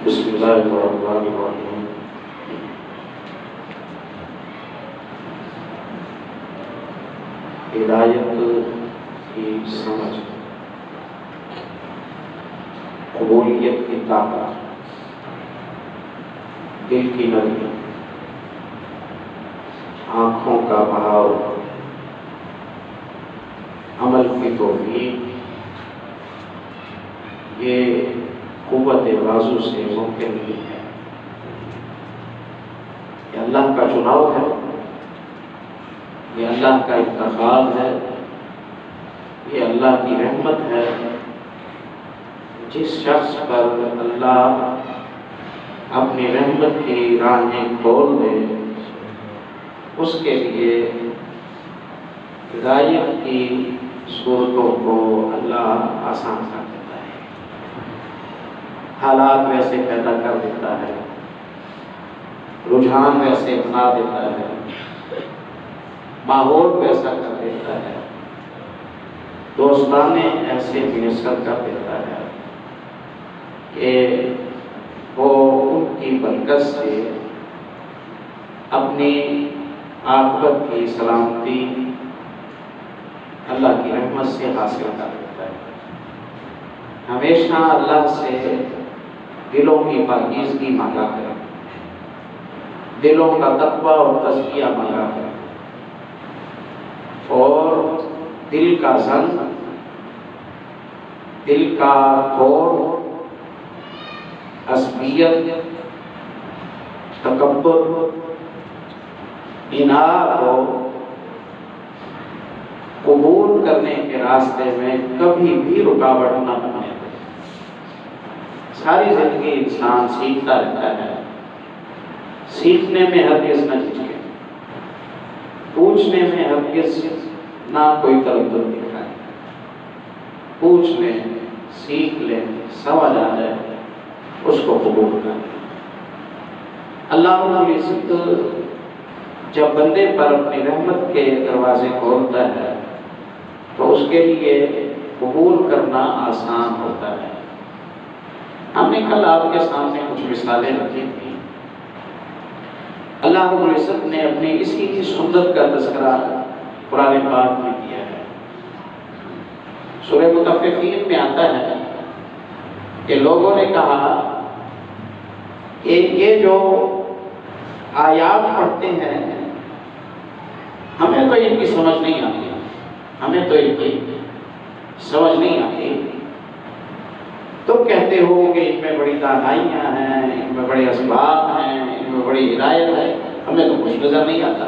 بسم اللہ الرحمن الرحیم۔ ہدایت کی سمجھ، قبولیت کی طاقت، دل کی نرمی، آنکھوں کا بہاؤ، عمل کی توفیق، یہ قوت بازو سے ممکن نہیں ہے۔ یہ اللہ کا چناؤ ہے، یہ اللہ کا انتخاب ہے، یہ اللہ کی رحمت ہے۔ جس شخص پر اللہ اپنی رحمت کی راہیں کھول دے، اس کے لیے ہدایت کی صورتوں کو اللہ آسان کر دیتا ہے، حالات ویسے پیدا کر دیتا ہے، رجحان ویسے بنا دیتا ہے، ماحول ویسا کر دیتا ہے، دوستانے ایسے میسر کر دیتا ہے کہ وہ ان کی برکت سے اپنی عاقبت کی سلامتی اللہ کی رحمت سے حاصل کر لیتا ہے۔ ہمیشہ اللہ سے دلوں کی پاکیزگی مانگا کریں، دلوں کا تقویٰ اور تزکیہ مانگا کریں، اور دل کا زن، دل کا توڑ، عصبیت، تکبر، اناد کو قبول کرنے کے راستے میں کبھی بھی رکاوٹ نہ بنے۔ ساری زندگی انسان سیکھتا رہتا ہے، سیکھنے میں ہرگز نہ جھجکے، پوچھنے میں ہرگز نہ کوئی تردد دکھائے۔ پوچھ لیں، سیکھ لیں، سمجھ آ جائے، اس کو قبول کریں۔ اللہ رب العزت جب بندے پر اپنی رحمت کے دروازے کھولتا ہے تو اس کے لیے قبول کرنا آسان ہوتا ہے۔ ہم نے کل آپ کے سامنے کچھ مثالیں رکھی تھیں۔ اللہ رب العزت نے اپنی اسی کی سنت کا تذکرہ قرآن پاک میں کیا ہے۔ سورہ مطففین میں آتا ہے کہ لوگوں نے کہا کہ یہ جو آیات پڑھتے ہیں ہمیں تو ان کی سمجھ نہیں آتی، ہمیں تو ان کی سمجھ نہیں آتی۔ تم کہتے ہو کہ ان میں بڑی دانائیاں ہیں، ان میں بڑے اسباب ہیں، ان میں بڑی ہدایت ہے، ہمیں تو کچھ نظر نہیں آتا۔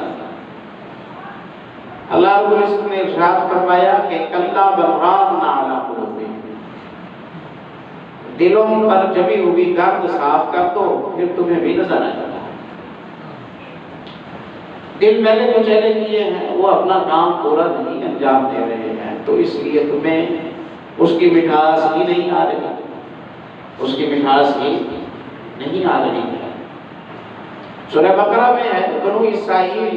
اللہ رب العزت نے ارشاد فرمایا کہ کلا بل ران علی قلوبہم، دلوں پر جمی ہوئی گرد صاف کر دو، پھر تمہیں بھی نظر آ جاتا ہے۔ دل میلے کچیلے کیے ہیں، وہ اپنا کام پورا نہیں انجام دے رہے ہیں، تو اس لیے تمہیں اس کی مٹھاس ہی نہیں آ رہی، اس کی مٹھاس ہی نہیں آ رہی ہے۔ سورہ بقرہ میں ہے بنو اسرائیل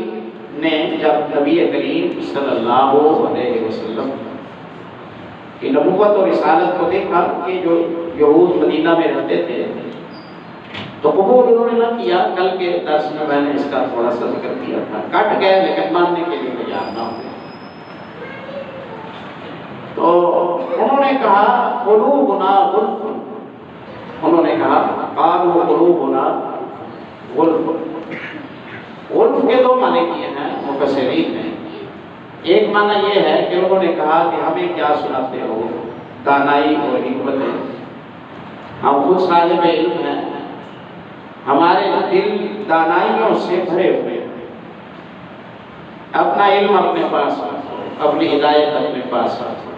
نے جب نبی کریم صلی اللہ علیہ وسلم کی نبوت اور رسالت کو دیکھا کہ جو یہود مدینہ میں رہتے تھے تو قبول انہوں نے نہ کیا۔ کل کے درس میں میں نے اس کا تھوڑا سا ذکر کیا تھا، کٹ گئے لیکن ماننے کے لیے تیار نہ ہوئے۔ تو انہوں نے کہا قلوبنا غلف، انہوں نے کہا قالوا قلوبنا غلف۔ غلف کے دو معنی کیے ہیں مفسرین نے۔ ایک معنی یہ ہے کہ انہوں نے کہا کہ ہمیں کیا سناتے ہو دانائی اور حکمت ہے، ہم خود صاحب علم ہیں، ہمارے دل دانائیوں سے بھرے ہوئے ہیں، اپنا علم اپنے پاس رکھو، اپنی ہدایت اپنے پاس رکھو،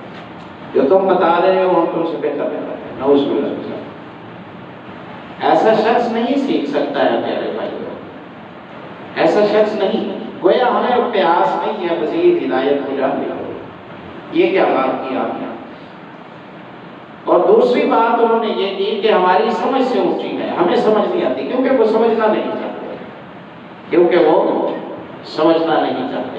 جو تم بتا رہے ہو ہم تم سے بہتر ہے، نعوذ باللہ۔ ایسا شخص نہیں سیکھ سکتا ہے پیارے بھائیو، ایسا شخص نہیں، گویا ہمیں پیاس نہیں ہے مزید ہدایت کو جاننے کی۔ یہ کیا بات کی آپ نے؟ اور دوسری بات انہوں نے یہ کی کہ ہماری سمجھ سے اونچی ہے، ہمیں سمجھ نہیں آتی، کیونکہ وہ سمجھنا نہیں چاہتے، کیونکہ وہ سمجھنا نہیں چاہتے۔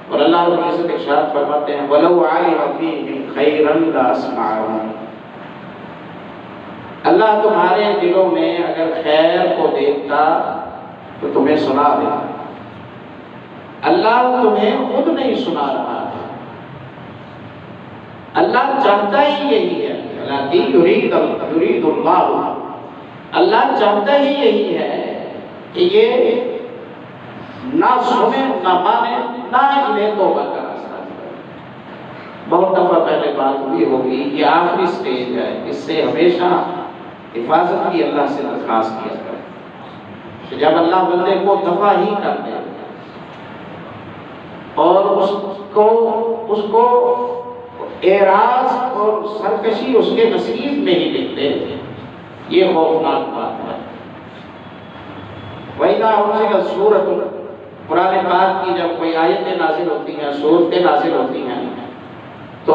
اور اللہ رب العزت ارشاد فرماتے ہیں وَلَوْ عَلِمَ فِيهِمْ خَيْرًا لَأَسْمَعَهُمْ، اللہ اللہ تمہارے دلوں میں اگر خیر کو دیکھتا تو تمہیں سنا دیتا، اللہ تمہیں خود نہیں سنا رہا ہے، اللہ چاہتا ہی یہی ہے، یرید اللہ، اللہ چاہتا ہی یہی ہے کہ یہ نہ سنے نہ مانے نہ انہیں توبہ کا راستہ دے۔ بہت دفعہ پہلے بات ہوئی ہوگی، یہ آخری سٹیج ہے، اس سے ہمیشہ حفاظت کی اللہ سے درخواست کیا کرے کہ جب اللہ بندے کو دفع ہی کر دے اور اس کو اعراض اور سرکشی اس کے نصیب میں ہی لکھ دے، یہ خوفناک بات ہے۔ وَإِذَا أُنزِلَتْ سُورَةٌ، قرآن پاک کی جب کوئی آیتیں نازل ہوتی ہیں، سورتیں نازل ہوتی ہیں، تو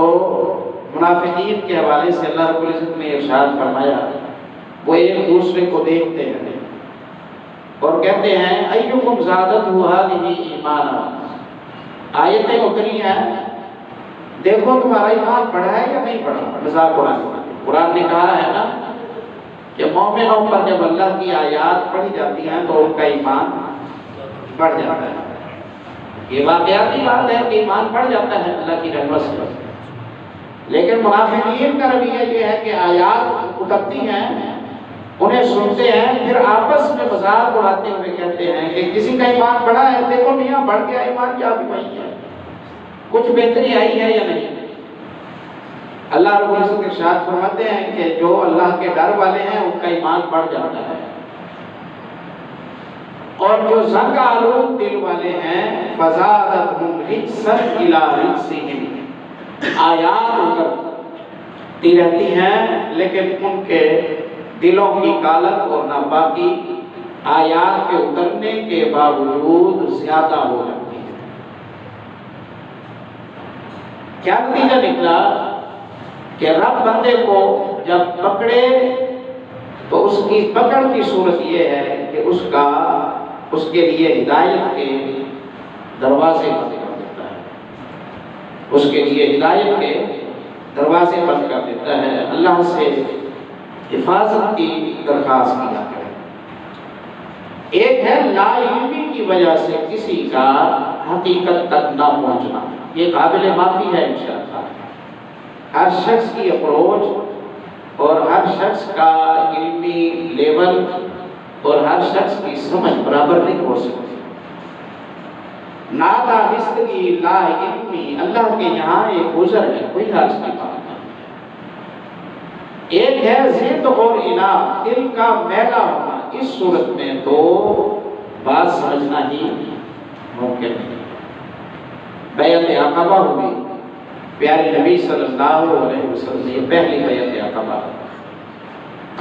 منافقین کے حوالے سے اللہ رب العزت نے ارشاد فرمایا، وہ ایک دوسرے کو دیکھتے ہیں اور کہتے ہیں اَيُّكُمْ زَادَتْهُ هَٰذِهِ ایمانا، آیتیں اتری ہیں، دیکھو تمہارا ایمان بڑھا ہے یا نہیں بڑھا۔ مذاق قرآن نے کہا ہے نا کہ مومنوں پر جب اللہ کی آیات پڑھی جاتی ہیں تو ان کا ایمان بڑھ جاتا ہے۔ یہ واقعاتی بات ہے کہ ایمان بڑھ جاتا ہے اللہ کی رحمت سے، لیکن منافقین کا رویہ یہ ہے کہ آیات اترتی ہیں، انہیں سنتے ہیں، پھر آپس میں مذاق اڑاتے ہوئے کہتے ہیں کہ کسی کا ایمان بڑھا ہے، دیکھو میاں بڑھ گیا ایمان، کیا بھی وہی ہے، کچھ بہتری آئی ہے یا نہیں۔ اللہ رب العزت ارشاد فرماتے ہیں کہ جو اللہ کے ڈر والے ہیں ان کا ایمان بڑھ جاتا ہے، اور جو زنگ آلود دل والے ہیں فزادتہم رجسا الی رجسہم، آیات اترتی رہتی ہیں لیکن ان کے دلوں کی کالت اور ناپاکی آیات کے اترنے کے باوجود زیادہ ہو جاتی ہے۔ کیا نتیجہ نکلا کہ رب بندے کو جب پکڑے تو اس کی پکڑ کی صورت یہ ہے کہ اس کے لیے ہدایت کے دروازے بند کر دیتا ہے، اس کے لیے ہدایت کے دروازے بند کر دیتا ہے، اللہ سے حفاظت کی درخواست کیا کرے۔ ایک ہے لا علمی کی وجہ سے کسی کا حقیقت تک نہ پہنچنا، یہ قابل معافی ہے انشاءاللہ۔ ہر شخص کی اپروچ اور ہر شخص کا علمی لیول اور ہر شخص کی سمجھ برابر نہیں ہو سکتی۔ نادانستگی لا علمی اللہ کے یہاں ایک عذر ہے، کوئی حرج کی بات نہیں۔ ایک ہے ضد اور اناد، دل کا میلا ہونا، اس صورت میں تو بات سمجھنا ہی ممکن نہیں۔ بیعت عقبہ ہوئی، پیارے نبی صلی اللہ علیہ وسلم یہ پہلی بیعت عقبہ،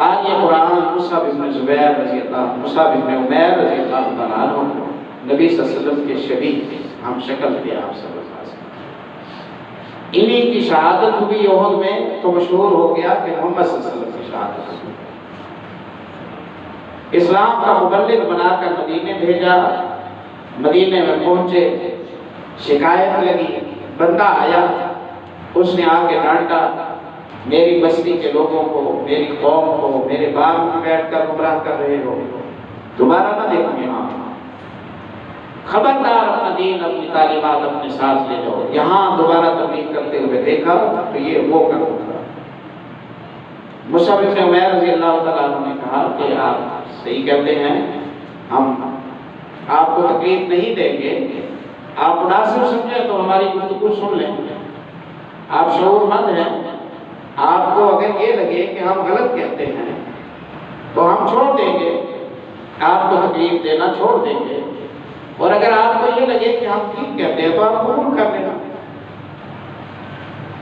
آج یہ قرآن مصعب بن زبیر رضی اللہ، مصعب بن عمیر رضی اللہ تعالیٰ عنہ نبی صلی اللہ علیہ وسلم کے شبیہ تھے، ہم شکل تھے آپ صلی اللہ علیہ وسلم، انہی کی شہادت ہوئی احد میں تو مشہور ہو گیا کہ محمد صلی اللہ علیہ وسلم کی شہادت ہوئی۔ اسلام کا مبلغ بنا کر مدینے بھیجا، مدینے میں پہنچے، شکایت لگی، بندہ آیا، اس نے آ کے ڈانٹا، میری بستی کے لوگوں کو، میری قوم کو میرے باغ میں بیٹھ کر گمراہ کر رہے ہو، دوبارہ نہ دیکھوں یہاں، خبردار اپنا دین اپنی تعلیمات اپنے ساتھ لے جاؤ، یہاں دوبارہ تبلیغ کرتے ہوئے دیکھا تو یہ وہ کر دوں گا۔ مصعب بن عمیر رضی اللہ تعالیٰ عنہ نے کہا کہ آپ صحیح کہتے ہیں، ہم آپ کو تکلیف نہیں دیں گے، آپ مناسب سمجھیں تو ہماری گفتگو سن لیں، آپ شعور مند ہیں، آپ کو اگر یہ لگے کہ ہم غلط کہتے ہیں تو ہم چھوڑ دیں گے، آپ کو تکلیف دینا چھوڑ دیں گے، اور اگر آپ کو یہ لگے کہ ہم ٹھیک کہتے ہیں تو آپ قبول کر لینا۔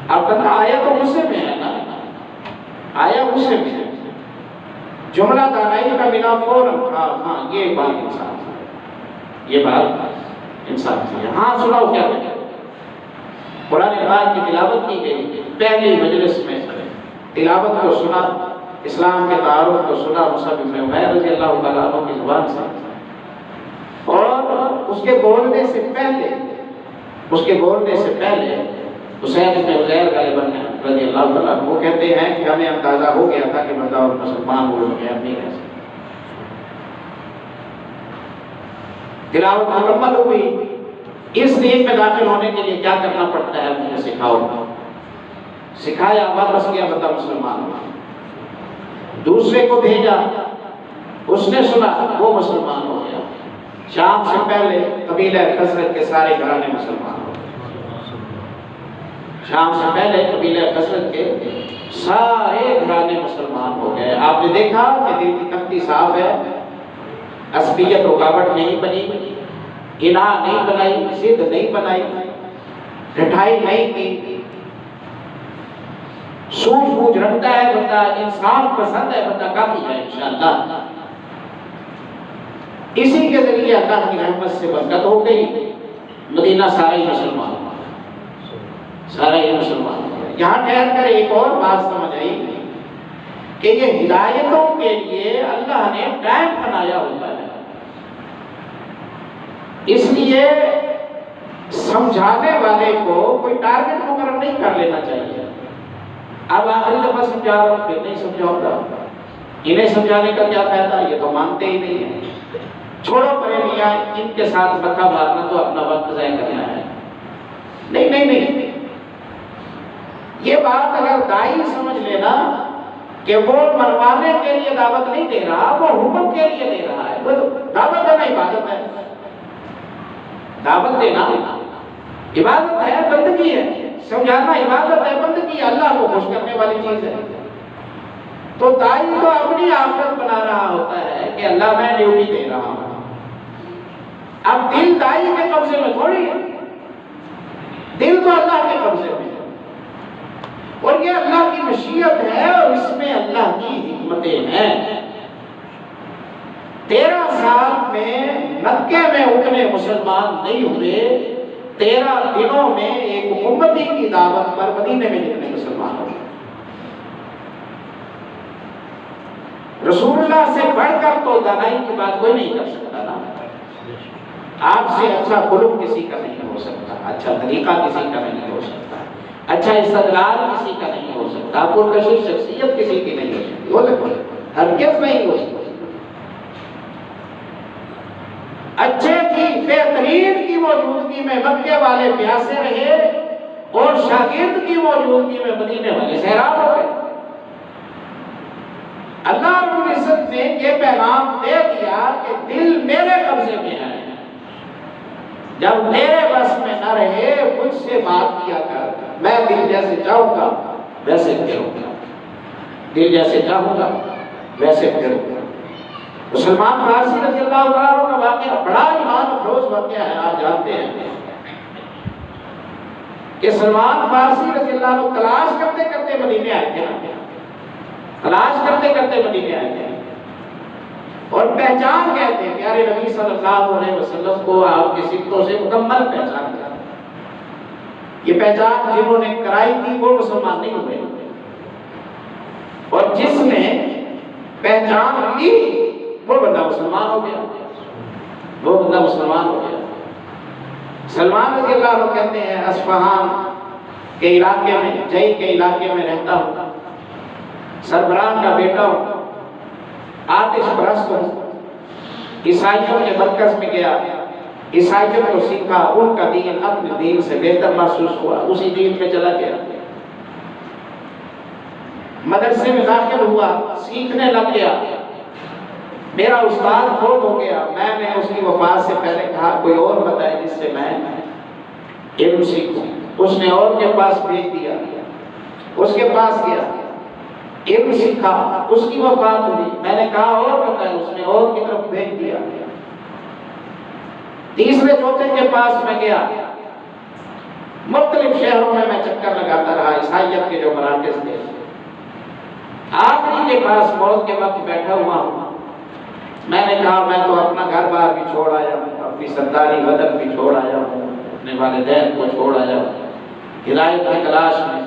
اب بندہ آیا تو غصے میں ہے نا، آیا غصے میں ہے، جملہ دانائی کا ملا فوراً، ہاں یہ بات انصاف ہے، یہ بات انصاف ہے، ہاں سناؤ کیا ہے۔ قرآن پاک کی تلاوت کی گئی، پہلی مجلس میں تلاوت کو سنا، اسلام کے تعارف کو سنا مصعب بن عمیر رضی اللہ تعالیٰ عنہ کی زبان سے، اور اس کے بولنے سے پہلے حسین بن حضیر غالباً نے رضی اللہ تعالیٰ وہ کہتے ہیں کہ ہمیں اندازہ ہو گیا تھا کہ بندہ اور مسلمان ہو گیا نہیں رہ سکتا. تلاوت مکمل ہو گئی. اس دین میں داخل ہونے کے لیے کیا کرنا پڑتا ہے مجھے سکھاؤ. سکھایا واپس کیا بندہ مسلمان ہوا. دوسرے کو بھیجا اس نے سنا وہ مسلمان ہو گیا. شام سے پہلے قبیلہ خزرج کے سارے گھرانے مسلمان ہو گئے. شام سے پہلے قبیلہ خزرج کے سارے گھرانے مسلمان ہو گئے. آپ نے دیکھا کہ دل کی تختی صاف ہے. عصبیت رکاوٹ نہیں بنی, اناع نہیں بنائی, ضد نہیں بنائی, ڈٹائی نہیں کی. سوجھ بوجھ رکھتا ہے بندہ, انصاف پسند ہے بندہ, کافی ہے انشاءاللہ. اسی کے ذریعے اللہ کی رحمت سے برکت ہو گئی. مدینہ سارا ہی مسلمان ہوا, سارا ہی مسلمان ہوا. یہاں ٹھہر کر ایک اور بات سمجھ آئی کہ یہ ہدایتوں کے لیے اللہ نے ٹائم بنایا ہوتا ہے. اس لیے سمجھانے والے کو کوئی ٹارگٹ مقرر نہیں کر لینا چاہیے. اب آخری دفعہ سمجھا رہا ہوں پھر نہیں سمجھاؤں گا, انہیں سمجھانے کا کیا فائدہ, یہ تو مانتے ہی نہیں ہیں. چھوڑو پرے میاں, ان کے ساتھ بکا مارنا تو اپنا وقت ضائع کرنا ہے. نہیں نہیں نہیں, یہ بات اگر دائی سمجھ لینا کہ وہ منوانے کے لیے دعوت نہیں دے رہا, وہ حکم کے لیے دے رہا ہے. وہ دعوت دینا عبادت ہے. دعوت دینا عبادت ہے, بندگی ہے. سمجھانا عبادت ہے, بندگی ہے, اللہ کو خوش کرنے والی چیز ہے. تو دائی تو اپنی آخرت بنا رہا ہوتا ہے کہ اللہ میں ڈیوٹی دے رہا ہوں. اب دل دائی کے قبضے میں تھوڑی ہے, دل تو اللہ کے قبضے میں ہے. اور یہ اللہ کی مشیت ہے اور اس میں اللہ کی حکمتیں ہیں. 13 سال میں مکے میں اتنے مسلمان نہیں ہوئے, 13 دنوں میں ایک امتی کی دعوت پر مدینے میں جتنے مسلمان ہوئے. رسول اللہ سے بڑھ کر تو دانائی کی بات کوئی نہیں کر سکتا نا. آپ سے اچھا خلق کسی کا نہیں ہو سکتا, اچھا طریقہ کسی کا نہیں ہو سکتا, اچھا استدلال کسی کا نہیں ہو سکتا, پرکشش شخصیت کسی کی نہیں ہو سکتی. ہو سکتا ہرگز نہیں ہو سکتی. اچھے کی بہترین کی موجودگی میں مکے والے پیاسے رہے اور شاگرد کی موجودگی میں مدینے والے سیراب ہو گئے. اللہ رب العزت نے یہ پیغام دے دیا کہ دل میرے قبضے میں ہے. جب میرے بس میں نہ رہے مجھ سے بات کیا کر, میں دل جیسے چاہوں گا ویسے پھروں گا, دل جیسے چاہوں گا ویسے پھروں گا. سلمان فارسی رضی اللہ عنہ کا واقعہ بڑا ایمان افروز واقعہ ہے. آپ جانتے ہیں کہ سلمان فارسی رضی اللہ عنہ تلاش کرتے کرتے مدینے آئے تھے, تلاش کرتے کرتے مدینے آئے تھے اور پہچان گئے تھے پیارے نبی صلی اللہ علیہ وسلم کو. آپ کی صفتوں سے مکمل پہچان کر, یہ پہچان جنہوں نے کرائی تھی وہ مسلمان نہیں ہوئے, اور جس نے پہچان لی وہ بندہ مسلمان ہو گیا, وہ بندہ مسلمان ہو گیا. سلمان رضی اللہ عنہ کہتے ہیں اصفہان کے علاقے میں, جئی کے علاقے میں رہتا ہوں, سربراہ کا بیٹا ہوں, آتش پرست ہوں. عیسائیوں کے مرکز میں گیا, عیسائیوں کو سیکھا, ان کا دین اپنے دین سے بہتر محسوس ہوا, اسی دین پہ چلا گیا. مدرسے میں داخل ہوا, سیکھنے لگ گیا. میرا استاد فوت ہو گیا, میں نے اس کی وفات سے پہلے کہا کوئی اور بتائے جس سے میں علم سیکھوں. اس نے اور کے پاس بھیج دیا, اس کے پاس گیا, علم سیکھا, اس کی وفات ہوئی. میں نے کہا اور بتائے, اس نے اور کی طرف بھیج دیا. تیسرے چوتھے کے پاس میں گیا, مختلف شہروں میں چکر لگاتا رہا, عیسائیت کے جو مراکز تھے. آخری کے پاس موت کے وقت بیٹھا ہوا ہوں. میں نے کہا میں تو اپنا گھر بار بھی چھوڑ آیا ہوں, اپنی سرداری وطن بھی چھوڑ آیا ہوں, اپنے والدین کو چھوڑ آیا ہوں ہدایت کی تلاش میں.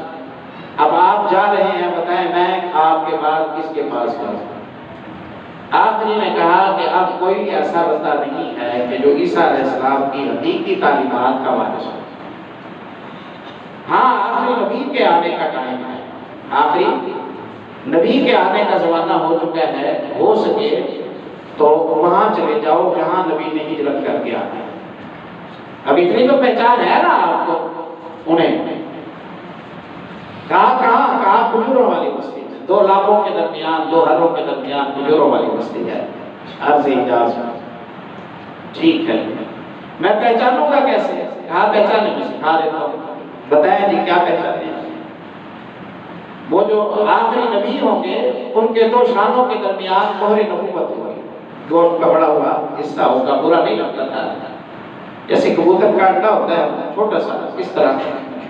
اب آپ جا رہے ہیں, بتائیں میں آپ کے بعد کس کے پاس جاؤں. آخری نے کہا کہ اب کوئی ایسا بندہ نہیں ہے کہ جو عیسیٰ علیہ السلام کی حقیقی تعلیمات کا وارث ہو. ہاں آخری نبی کے آنے کا ٹائم ہے، آخری نبی کے آنے کا زمانہ ہو چکا ہے، ہو سکے تو وہاں چلے جاؤ جہاں نبی نے ہجرت کر کے آنا ہے۔ اب اتنی تو پہچان ہے نا آپ کو انہیں، کہاں کھجوروں والی بستی ہے، 2 لاکھوں کے درمیان 2 ہروں کے درمیان کھجوروں والی بستی ہے، عرض اعجاز ٹھیک ہے، میں پہچانوں گا کیسے؟ کہاں پہچانے میں سکھا دیتا ہوں، بتائیں جی کیا پہچانے؟ وہ جو آخری نبی ہوں گے ان کے 2 شانوں کے درمیان مہر نبوت ہوگی، گوشت کا بڑا ہوا حصہ ہوگا، برا نہیں لگتا تھا، جیسے کبوتر کا انڈا ہوتا ہے چھوٹا سا، اس طرح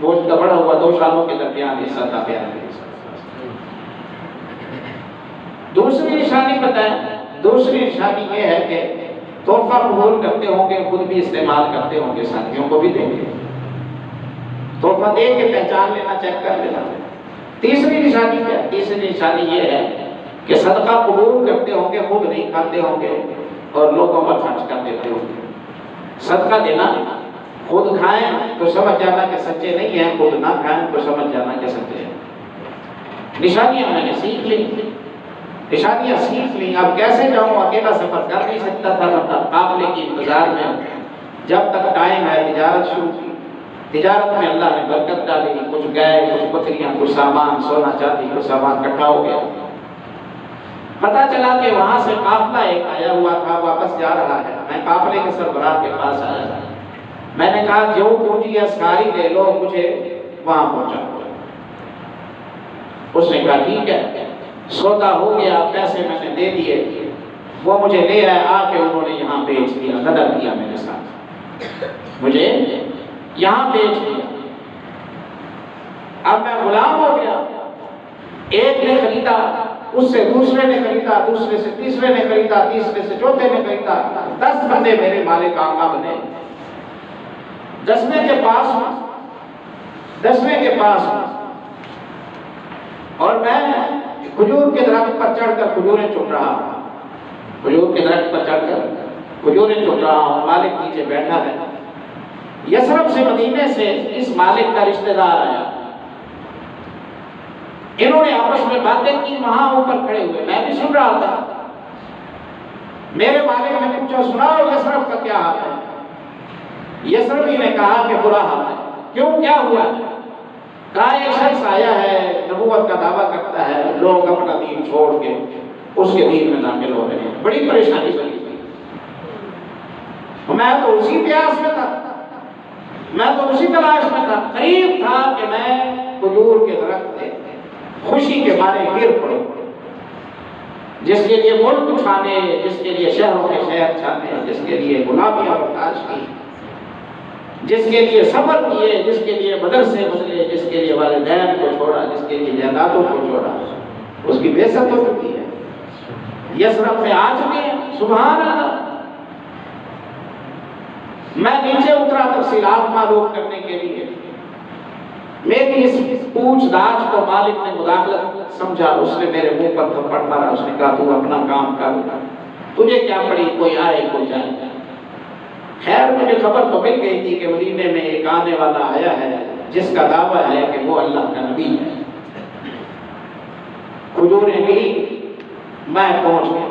گوشت کا بڑا ہوا 2 شانوں کے درمیان حصہ تھا پیارے۔ دوسری نشانی بتائیں، دوسری نشانی یہ ہے کہ تحفہ قبول کرتے ہوں گے، خود بھی استعمال کرتے ہوں گے، ساتھیوں کو بھی دیں گے، تحفہ دے کے پہچان لینا، چیک کر لینا۔ تیسری نشانی کیا؟ تیسری نشانی یہ ہے کہ صدقہ قبول کرتے ہوں گے، خود نہیں کھاتے ہوں گے اور لوگوں پر خرچ کر دیتے ہوں گے۔ صدقہ دینا، خود کھائیں تو سمجھ جانا کہ سچے نہیں ہیں، خود نہ کھائیں تو سمجھ جانا کہ سچے ہیں۔ نشانیاں میں نے سیکھ لی، نشانیاں سیکھ لی، اب کیسے جاؤں؟ اکیلا سفر کر نہیں سکتا تھا، قافلے کی انتظار میں جب تک ٹائم ہے تجارت شروع کی۔ تجارت میں اللہ نے برکت ڈالی، کچھ گائے، کچھ بکریاں، کچھ سامان، سونا چاندی، کچھ سامان اکٹھا ہو گیا۔ پتہ چلا کہ وہاں سے قافلہ ایک آیا ہوا تھا، واپس جا رہا ہے۔ میں قافلے کے سربراہ کے پاس آیا، میں نے کہا جو پونجی ہے ساری لے لو، مجھے وہاں پہنچا۔ اس نے کہا ٹھیک ہے، سودا ہو گیا، پیسے میں نے دے دیے، وہ مجھے لے آئے، آ کے انہوں نے یہاں بیچ دیا، غدر کیا میرے ساتھ، مجھے یہاں بیچ دیا۔ اب میں غلام ہو گیا، ایک نے خریدا، اس سے دوسرے نے خریدا، دوسرے سے تیسرے نے خریدا، تیسرے سے چوتھے نے خریدا، 10 بندے میرے مالک آقا بنے۔ 10ویں کے پاس اور میں کھجور کے درخت پر چڑھ کر کھجوریں چن رہا ہوں، کھجور کے درخت پر چڑھ کر کھجوریں چن رہا ہوں، مالک نیچے بیٹھا ہے۔ یثرب سے، مدینے سے اس مالک کا رشتہ دار آیا، انہوں نے آپس میں باتیں کی، وہاں اوپر کھڑے ہوئے، میں بھی سن رہا تھا۔ میرے مالک نے پوچھا سناؤ یثرب کا کیا حال ہے؟ یثربی نے کہا کہ برا حال ہے۔ کیوں، کیا ہوا؟ کہا ایک شخص آیا ہے، نبوت کا دعویٰ کرتا ہے، لوگ اپنا دین چھوڑ کے اس کے دین میں داخل ہو رہے ہیں، بڑی پریشانی بنی۔ میں تو اسی پیاس میں تھا، میں تو اسی تلاش میں تھا، قریب تھا کہ میں کھجور کے درخت سے خوشی کے مارے گر پڑوں، جس کے لیے ملک چھانے، جس کے لیے شہروں کے شہر چھانے، جس کے لیے غلامیاں برداشت کی، جس کے لیے سفر کیے، جس کے لیے مدرسے بدلے، جس کے لیے والدین کو چھوڑا، جس کے لیے جائیدادوں کو چھوڑا، اس کی بےعزت ہو چکی ہے۔ یثرب میں آ چکے ہیں، سبحان اللہ۔ میں نیچے اترا تفصیلات معلوم کرنے کے لیے، میری اس پوچھ داچھ کو مالک نے مداخلت سمجھا، اس نے میرے منہ پر تھپڑ مارا، اس نے کہا تو اپنا کام کر، تجھے کیا پڑی، کوئی آئے کوئی جائے۔ خیر مجھے خبر تو مل گئی تھی کہ مدینے میں ایک آنے والا آیا ہے جس کا دعویٰ ہے کہ وہ اللہ کا نبی ہے۔ کھجوریں لی، میں پہنچ گیا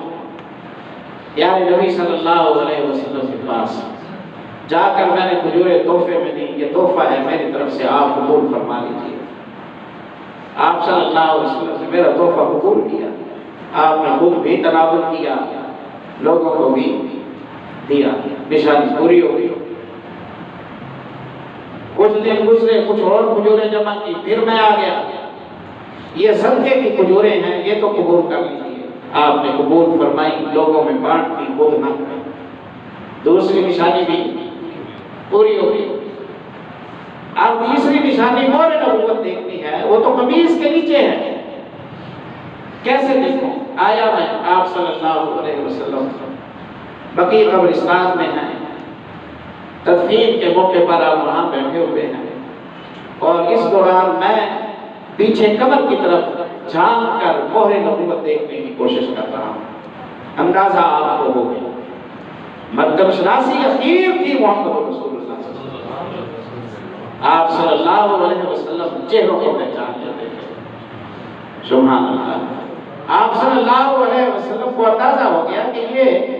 پیارے نبی صلی اللہ علیہ وسلم کے پاس۔ جا کر میں نے کھجوریں تحفے میں دی، یہ تحفہ ہے میری طرف سے، آپ قبول فرما لیجیے۔ آپ صلی اللہ علیہ وسلم سے میرا تحفہ قبول کیا، آپ نے خود بھی تناول کیا، لوگوں کو بھی دیا، نشانی پوری ہو گئی۔ کچھ دن گزرے، کچھ اور کھجوریں جمع کی، پھر میں آ گیا، یہ صدقے کی کھجوریں ہیں، یہ تو قبول کر لیجیے۔ آپ نے قبول فرمائی، لوگوں میں بانٹ دی، خود نہ کھائی۔ دوسری نشانی بھی پوری ہو گئی۔ اب تیسری نشانی مہر نبوت دیکھنی ہے، وہ تو قمیص کے نیچے ہے۔ کیسے دیکھوں؟ آیا میں، آپ صلی اللہ علیہ وسلم بقیع قبرستان میں ہیں، تدفین کے موقع پر آپ وہاں بیٹھے ہوئے ہیں، اور اس دوران میں پیچھے قبر کی طرف جھانک کر مہر نبوت دیکھنے کی کوشش کر رہا ہوں۔ اندازہ آپ کو ہو گیا، مطلب شناسی اخیر تھی محمد رسول اللہ صلی اللہ علیہ وسلم۔ آپ صلی اللہ علیہ وسلم چہروں کو پہچان لیتے تھے. سبحان اللہ. آپ صلی اللہ علیہ وسلم کو اندازہ ہو گیا کہ یہ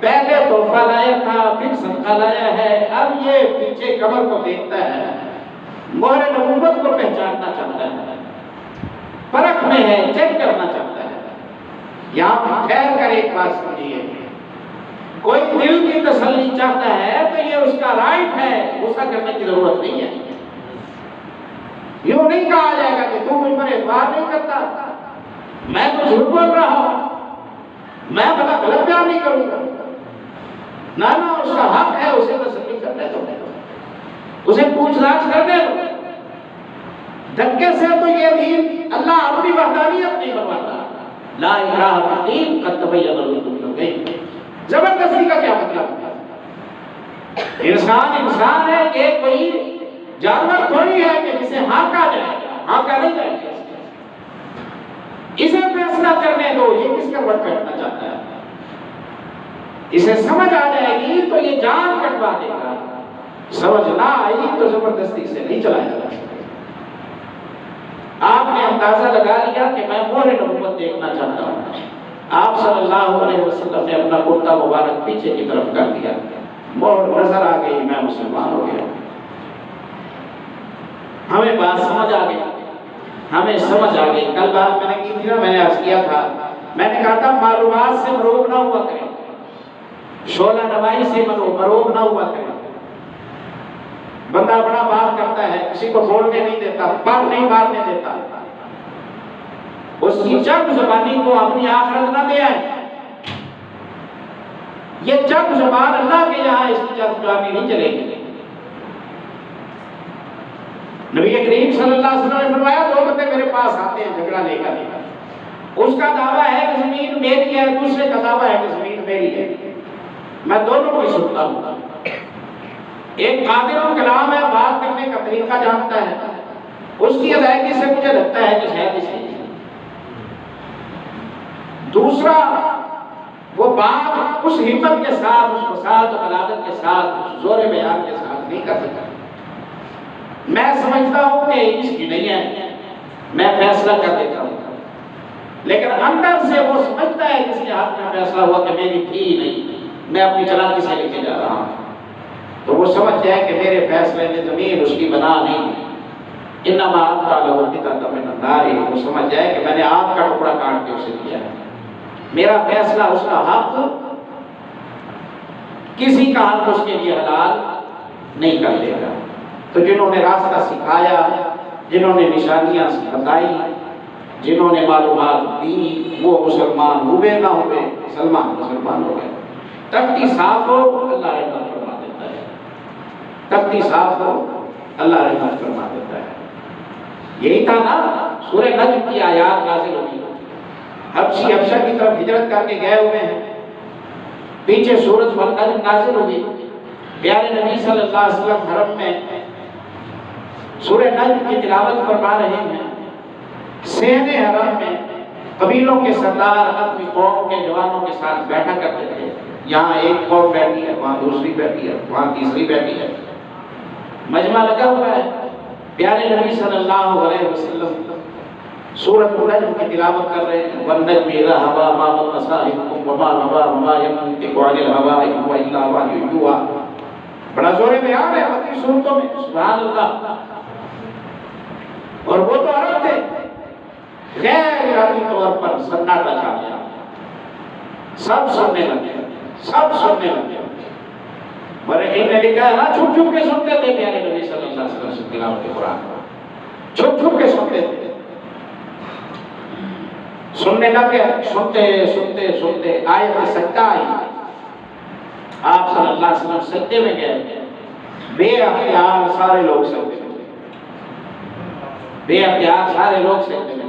پہلے تحفہ لایا تھا پھر صدقہ لایا ہے، اب یہ پیچھے قبر کو دیکھتا ہے، مہر نبوت کو پہچاننا چاہتا ہے، فرق میں ہے، چیک کرنا چاہتا ہے. یہاں ٹھہر کر ایک بات سمجھیے، کوئی دل کی تسلی چاہتا ہے تو یہ اس کا رائٹ ہے، غصہ کرنے کی ضرورت نہیں ہے. یوں نہیں کہا جائے گا کہ تم مجھ پر اعتبار نہیں کرتا، میں تو جھوٹ بول رہا ہوں، میں بڑا غلط بیان نہیں کروں گا. نہ اس کا حق ہے، اسے تسلی کرنے دو، اسے پوچھ تاچھ کرنے دو. دھکے سے تو یہ دین اللہ اپنی وحدانیت نہیں بنواتا. لا اکراہ فی الدین قد تبین الرشد من الغی. زبردستی کا کیا مطلب ہے؟ انسان ہے کہ کوئی جانور تھوڑی ہے کہ جسے ہانکا جائے گا، ہانکا نہیں جائے گا. اسے فیصلہ کرنے دو یہ کس کروٹ بیٹھنا چاہتا ہے. اسے سمجھ آ جائے گی تو یہ جان کٹوا دے گا، سمجھ نہ آئی تو زبردستی سے نہیں چلایا جا سکتا. آپ نے اندازہ لگا لیا کہ میں مہر نبوت دیکھنا چاہتا ہوں. آپ صلی اللہ علیہ وسلم نے اپنا کرتا مبارک پیچھے کی طرف کر دیا، مہر نظر آ گئی، میں مسلمان ہو گیا. ہمیں بات سمجھ آ گئی، ہمیں سمجھ آ گئی. کل بات میں نے کی تھی نا، میں نے عرض کیا تھا، میں نے کہا تھا معلومات سے مروب نہ ہوا کریں، شعلہ نوائی سے مروب نہ ہوا کریں. بندہ بڑا بات کرتا ہے، کسی کو بولنے نہیں دیتا، پر نہیں مارنے دیتا، اس کی چپ زبانی کو اپنی آخرت نہ دے آئے. یہ چپ زبان اللہ کے یہاں اس کی چپ زبانی نہیں چلے گی. نبی کریم صلی اللہ علیہ وسلم نے فرمایا دو بندے میرے پاس آتے ہیں جھگڑا لے کر، اس کا دعویٰ ہے کہ زمین میری ہے، دوسرے کا دعویٰ ہے کہ زمین میری ہے. میں دونوں کو سنتا ہوں. ایک قادر الکلام ہے، بات کرنے کا طریقہ جانتا ہے، اس کی ادائیگی سے مجھے لگتا ہے کہ شاید اس کی. دوسرا وہ بات اس ہمت کے ساتھ، اس فصاحت و بلاغت کے ساتھ، اس زور بیان کے ساتھ نہیں کر سکتا. میں سمجھتا ہوں کہ اس کی نہیں ہے، میں فیصلہ کر دیتا ہوں، لیکن اندر سے وہ سمجھتا ہے جس کے ہاتھ میں فیصلہ ہوا کہ میری تھی نہیں، میں اپنی چلاکی سے لے کے جا رہا ہوں، تو وہ سمجھ جائے کہ میرے فیصلے میں زمین اس کی بنا نہیں. انما ابقى له قطعة من النار، وہ سمجھ جائے کہ میں نے آگ کا ٹکڑا کاٹ کے اسے دیا ہے. میرا فیصلہ، اس کا حق کسی کا حق اس کے لیے حلال نہیں کر دے گا. تو جنہوں نے راستہ سکھایا، جنہوں نے نشانیاں بتائی، جنہوں نے معلومات دی، وہ مسلمان ہوئے نہ ہوئے، مسلمان ہو گئے. تختی صاف ہو اللہ رحمت فرما دیتا ہے، تختی صاف ہو اللہ رحمت فرما دیتا ہے. یہی تھا نا سورہ نجم کی آیات نازل ہوئی. حبشی حبشہ کی طرف ہجرت کر کے گئے ہوئے ہیں، پیچھے سورۃ النجم نازل ہوئی. پیارے نبی صلی اللہ علیہ وسلم حرم میں سورہ نجم کی تلاوت فرما رہے ہیں. صحن حرم میں قبیلوں کے سردار اپنی قوم کے جوانوں کے ساتھ بیٹھا کرتے تھے. یہاں ایک قوم بیٹھی ہے، وہاں دوسری بیٹھی ہے، وہاں تیسری بیٹھی ہے، مجمع لگا ہوا ہے. پیارے نبی صلی اللہ علیہ وسلم سورۃ النجم کی تلاوت کر رہے ہیں. والنجم اذا هوى ما ضل صاحبكم وما غوى وما ينطق عن الهوى ان هو الا وحي يوحى. بڑا زور بیان ہے مکی صورتوں میں، سبحان اللہ. اور وہ تو عرب تھے، غیر ارادی طور پر سناٹا چھا گیا، سب سننے لگے، سب سننے لگے. مرحیم نے لکھا ہے نا، چھپ چھپ کے سنتے تھے پیارے نبی صلی اللہ علیہ وسلم تلاوت قرآن، چھپ چھپ کے سنتے تھے. سننے لگے، سنتے سنتے سنتے آیت سجدہ آئی. آپ صلی اللہ علیہ وسلم سجدے میں گئے، بے اختیار سارے لوگ سجدے میں، بے اختیار سارے لوگ سجدے میں،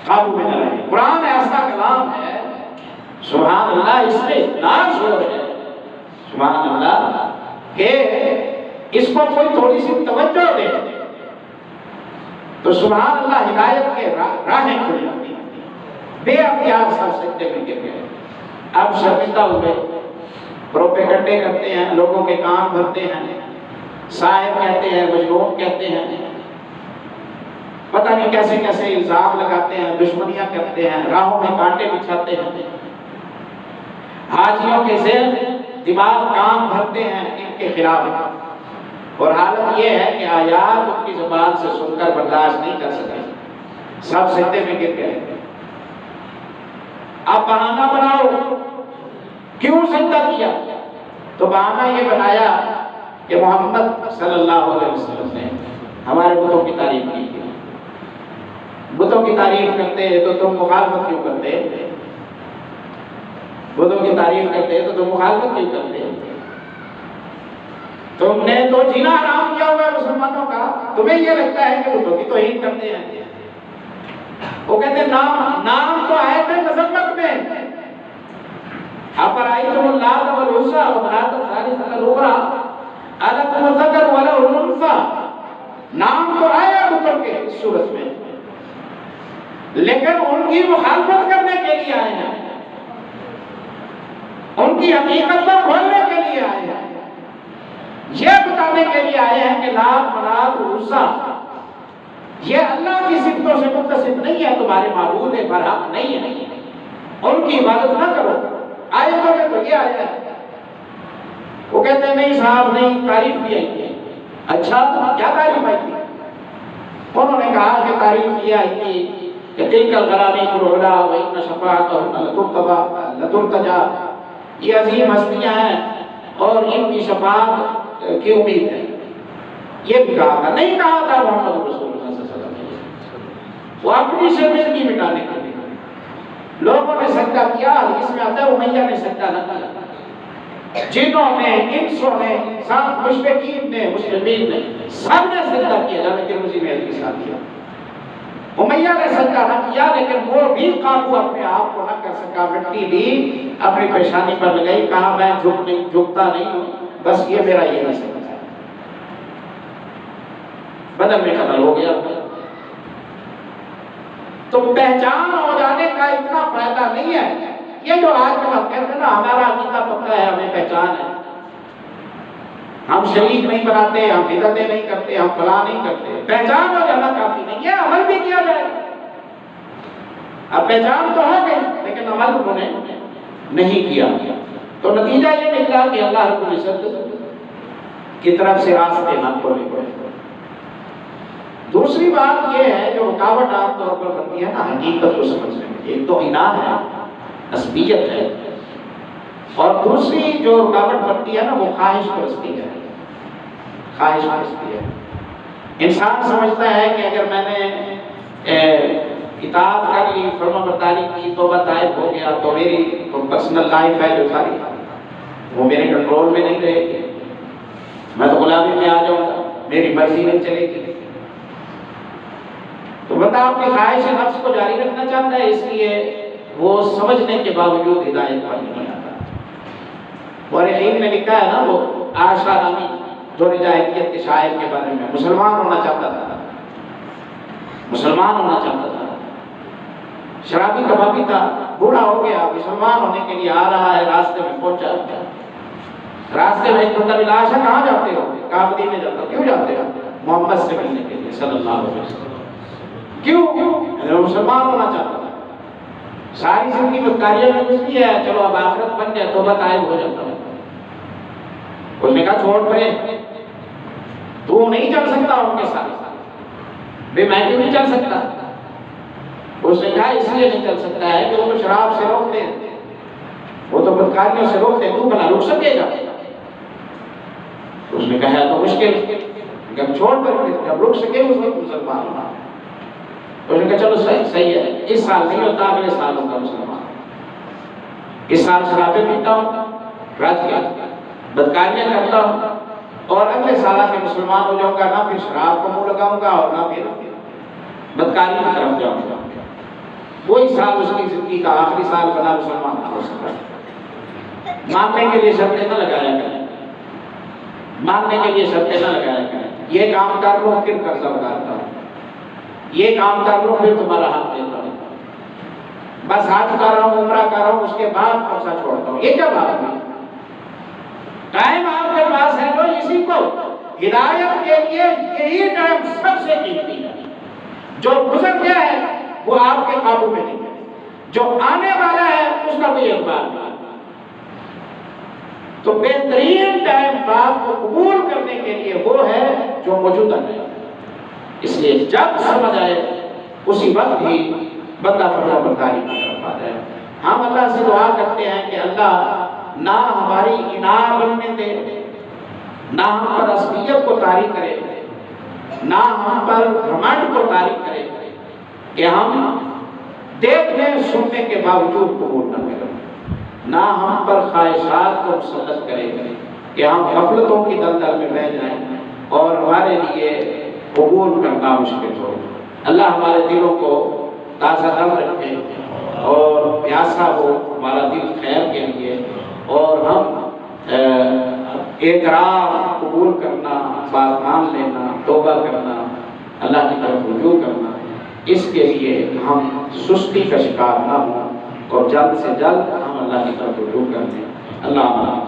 قابو میں نہ رہے. قرآن ایسا کلام ہے سبحان اللہ، اس میں اتنا زور ہے سبحان اللہ کہ اس پر کوئی تھوڑی سی توجہ دے تو سبحان اللہ ہدایت کے راہیں کھل جاتی ہیں. بے اختیار سب سجدے میں گر گئے. اب شرمندہ ہوئے، پروپیگنڈے کرتے ہیں، لوگوں کے کام بھرتے ہیں، صاحب کہتے ہیں، مجنون کہتے ہیں، پتہ نہیں کیسے کیسے الزام لگاتے ہیں، دشمنیاں کرتے ہیں، راہوں میں کانٹے بچھاتے ہیں، حاجیوں کے ذہن دماغ کام بھرتے ہیں ان کے خلاف، اور حالت یہ ہے کہ آیات ان کی زبان سے سن کر برداشت نہیں کر سکے، سب سجدے میں گر گئے۔ اب بہانہ بناؤ، کیوں سجدہ کیا؟ تو بہانہ یہ بنایا کہ محمد صلی اللہ علیہ وسلم نے ہمارے بتوں کی تعریف کی، بتوں کی تعریف کرتے تو تم مخالفت کیوں کرتے؟ بتوں کی تعریف کرتے تو تم مخالفت کیوں کرتے؟ تم نے تو جینا حرام کیا ہوا ہے مسلمانوں کا، تمہیں یہ لگتا ہے کہ بتوں کی توہین کرتے ہیں۔ وہ کہتے ہیں نام تو آئے تھے مذمت میں، افرائیتم اللات والعزی ومناۃ الثالثۃ الاخری الکم الذکر وله الانثی، نام تو آئے ہیں بتوں کے اس صورت میں، لیکن ان کی مخالفت کرنے کے لیے آئے ہیں، ان کی حقیقت کو کھولنے کے لیے آئے ہیں، یہ بتانے کے لیے آئے ہیں کہ لات منات عزی یہ اللہ کی صفتوں سے متصف نہیں ہے، تمہارے معبود برحق نہیں ہے، ان کی عبادت نہ کرو۔ آیتوں میں تو یہ آیا ہے۔ وہ کہتے ہیں نہیں صاحب نہیں، تعریف بھی آئی تھی۔ اچھا کیا تعریف آئی تھی؟ انہوں نے کہا کہ تعریف یہ آئی تھی کہ تلک الغرانیق العلیٰ وإن شفاعتہم لترتجیٰ، یہ عظیم ہستیاں ہیں اور ان کی شفاعت کی امید ہے۔ یہ بھی کہا تھا، نہیں کہا تھا محمد رسول اللہ صلی اللہ علیہ وسلم، وہ اپنی شرمندگی مٹانے کے لیے لوگوں نے سجدہ کیا۔ اس میں آتا ہے امیہ نے سجدہ نہ کیا، جنہوں نے، انسوں نے، سب مشرکین نے، مسلمین نے، سب نے سجدہ کیا، جانے کہ مجھے میں کے ساتھ کیا۔ امیہ نے سجدہ نہ کیا، لیکن وہ بھی قابو اپنے آپ کو نہ کر سکا، مٹی بھی اپنی پیشانی پر لگائی، کہا میں جھکتا نہیں ہوں، بس یہ میرا یہ ہے، بدل میں قتل ہو گیا۔ تو پہچان ہو جانے کا اتنا فائدہ نہیں ہے، یہ جو آج کے وقت کہتے ہیں نا ہمارا عقیدہ پکا ہے، ہمیں پہچان ہے، ہم شریک نہیں بناتے، ہم بدعتیں نہیں کرتے، ہم فلاں نہیں کرتے، پہچان ہو جانا کافی نہیں ہے، عمل بھی کیا جائے۔ اب پہچان تو ہو گئی لیکن عمل انہوں نے نہیں کیا، تو نتیجہ یہ نکلا کہ اللہ رب العزت کی طرف سے راستے نہ کھولے گئے۔ دوسری بات یہ ہے جو رکاوٹ عام طور پر بنتی ہے نا حقیقت کو سمجھنے میں، ایک تو عناد ہے، عصبیت ہے، اور دوسری جو رکاوٹ بنتی ہے نا وہ خواہش پرستی ہے، خواہش پرستی ہے۔ انسان سمجھتا ہے کہ اگر میں نے اطاعت کر لی، فرما برداری کی، توبہ طائب ہو گیا، تو میری پرسنل لائف ہے جو ساری وہ میرے کنٹرول میں نہیں رہے گی، میں تو غلامی میں آ جاؤں گا، میری مرضی نہیں چلے گی۔ تو بندہ اپنی خواہش نفس کو جاری رکھنا چاہتا ہے، اس لیے وہ سمجھنے کے باوجود ہدایت پر نہیں آتا۔ مورخین نے لکھا ہے نا وہ عاشا نامی جو جاہلیت کے شاعر کے بارے میں، مسلمان ہونا چاہتا تھا، مسلمان ہونا چاہتا تھا، شرابی کبابی تھا، بوڑھا ہو گیا، مسلمان ہونے کے لیے آ رہا ہے، راستے میں پہنچا، راستے میں ایک بندہ ملا، عاشا کہاں جاتے ہو؟ کہا مدینے جاتا ہوں۔ کیوں جاتے ہو؟ محمد سے ملنے کے لیے صلی اللہ علیہ وسلم۔ کیوں؟ مسلمان ہونا چاہتا تھا، ساری زندگی بدکاریوں میں گزری ہے، چلو اب آخرت بن جائے، توبہ طائب ہو جاتا ہوں۔ اس نے کہا چھوڑ پڑے، تو نہیں چل سکتا ان کے ساتھ، بے میں کیوں نہیں چل سکتا؟ اس نے کہا اس لیے نہیں چل سکتا ہے کہ وہ تو شراب سے روکتے ہیں، وہ تو بدکاریوں سے روکتے ہیں، تو بنا رک سکے گا؟ اس نے کہا تو مشکل، جب چھوڑ کر جب رک سکے اس وقت مسلمان ہونا۔ اس نے کہا چلو صحیح ہے، اس سال نہیں ہوتا، اگلے سال ہوگا مسلمان، اس سال شرابیں پیتا ہوں، رات کے بدکاریاں کرتا ہوں، اور اگلے سال کے مسلمان ہو جاؤں گا، نہ پھر شراب کو منہ لگاؤں گا اور نہ پھر بدکاری کی طرف جاؤں گا۔ وہی سال اس کی زندگی کا آخری سال بنا، مسلمان نہ ہو سکا۔ ماننے کے لیے شرطیں نہ لگایا کریں، ماننے کے لیے شرطیں نہ لگایا کریں، یہ کام کر لو پھر قرضہ اتارتا ہوں، یہ کام کر لو پھر تمہارا حق دیتا ہوں، بس حج کر رہا ہوں، عمرہ کر رہا ہوں، اس کے بعد قرضہ چھوڑتا ہوں، یہ کیا بات ہے؟ ٹائم آپ کے پاس ہے تو اسی کو ہدایت کے لیے یہی ٹائم سب سے قیمتی ہے. جو گزر گیا ہے وہ آپ کے قابو میں نہیں ہے، جو آنے والا ہے اس کا کوئی اعتبار نہیں. تو بہترین ٹائم بات کو قبول کرنے کے لیے وہ ہے جو موجودہ ہے. اس لیے جب سمجھ آئے اسی وقت ہی بندہ فرما برداری کی طرف آ جائے. ہم اللہ سے دعا کرتے ہیں کہ اللہ نہ ہماری انعام بننے دے، نہ ہم پر عصبیت کو طاری کرے، نہ ہم پر گھمنڈ کو طاری کرے کہ ہم دیکھنے سننے کے باوجود قبول نہ کریں، نہ ہم پر خواہشات کو مسلط کرے کہ ہم غفلتوں کی دلدل میں بہہ جائیں اور ہمارے لیے قبول کرنا مشکل ہو. اللہ ہمارے دلوں کو تازہ دم رکھے اور پیاسا ہو ہمارا دل خیر کے لیے، اور ہم اعتراف قبول کرنا، بات مان لینا، توبہ کرنا، اللہ کی طرف رجوع کرنا، اس کے لیے ہم سستی کا شکار نہ ہوں اور جلد سے جلد ہم اللہ کی طرف رجوع کریں. اللہ ہمارا